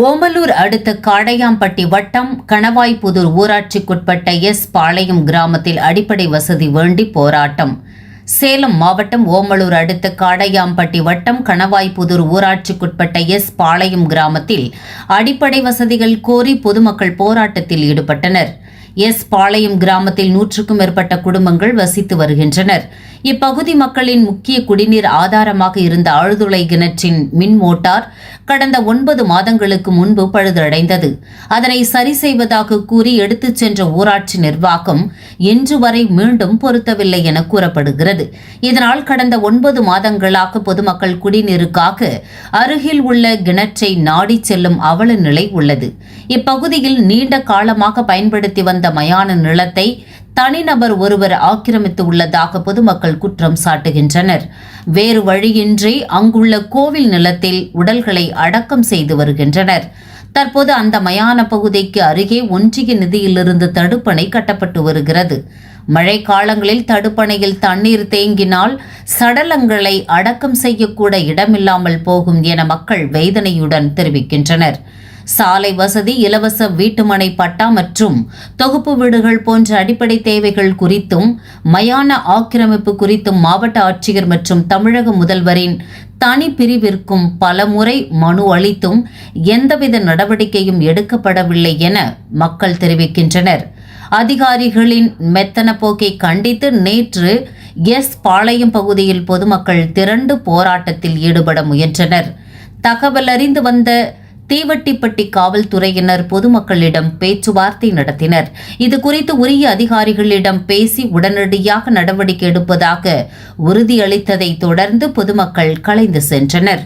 ஓமலூர் அடுத்த காடையாம்பட்டி வட்டம் கணவாய்புதூர் ஊராட்சிக்குட்பட்ட எஸ் பாளையம் கிராமத்தில் அடிப்படை வசதி வேண்டி போராட்டம். சேலம் மாவட்டம் ஓமலூர் அடுத்த காடையாம்பட்டி வட்டம் கணவாய்புதூர் ஊராட்சிக்குட்பட்ட எஸ் பாளையம் கிராமத்தில் அடிப்படை வசதிகள் கோரி பொதுமக்கள் போராட்டத்தில் ஈடுபட்டனர். எஸ் பாளையம் கிராமத்தில் 100க்கும் மேற்பட்ட குடும்பங்கள் வசித்து வருகின்றனர். இப்பகுதி மக்களின் முக்கிய குடிநீர் ஆதாரமாக இருந்த ஆழ்துளை கிணற்றின் மின் மோட்டார் கடந்த 9 மாதங்களுக்கு முன்பு பழுதடைந்தது. அதனை சரி செய்வதாக கூறி எடுத்துச் சென்ற ஊராட்சி நிர்வாகம் இன்று வரை மீண்டும் பொருத்தவில்லை என கூறப்படுகிறது. இதனால் கடந்த 9 மாதங்களாக பொதுமக்கள் குடிநீருக்காக அருகில் உள்ள கிணற்றை நாடி செல்லும் அவல நிலை உள்ளது. இப்பகுதியில் நீண்ட காலமாக பயன்படுத்தி வந்த மயான நிலத்தை தனிநபர் ஒருவர் ஆக்கிரமித்து உள்ளதாக பொதுமக்கள் குற்றம் சாட்டுகின்றனர். வேறு வழியின்றி அங்குள்ள கோவில் நிலத்தில் உடல்களை அடக்கம் செய்து வருகின்றனர். தற்போது அந்த மயான பகுதிக்கு அருகே ஒன்றிய நிதியிலிருந்து தடுப்பணை கட்டப்பட்டு வருகிறது. மழை காலங்களில் தடுப்பணையில் தண்ணீர் தேங்கினால் சடலங்களை அடக்கம் செய்யக்கூட இடமில்லாமல் போகும் என மக்கள் வேதனையுடன் தெரிவிக்கின்றனர். சாலை வசதி, இலவச வீட்டுமனை பட்டா மற்றும் தொகுப்பு வீடுகள் போன்ற அடிப்படை தேவைகள் குறித்தும் மயான ஆக்கிரமிப்பு குறித்தும் மாவட்ட ஆட்சியர் மற்றும் தமிழக முதல்வரின் தனி பிரிவிற்கும் பலமுறை மனு அளித்தும் எந்தவித நடவடிக்கையும் எடுக்கப்படவில்லை என மக்கள் தெரிவிக்கின்றனர். அதிகாரிகளின் மெத்தன போக்கை கண்டித்து நேற்று எஸ் பாளையம் பகுதியில் பொதுமக்கள் திரண்டு போராட்டத்தில் ஈடுபட முயன்றனர். தகவல் அறிந்து வந்த தீவட்டிப்பட்டி காவல்துறையினர் பொதுமக்களிடம் பேச்சுவார்த்தை நடத்தினர். இதுகுறித்து உரிய அதிகாரிகளிடம் பேசி உடனடியாக நடவடிக்கை எடுப்பதாக உறுதியளித்ததை தொடர்ந்து பொதுமக்கள் கலைந்து சென்றனர்.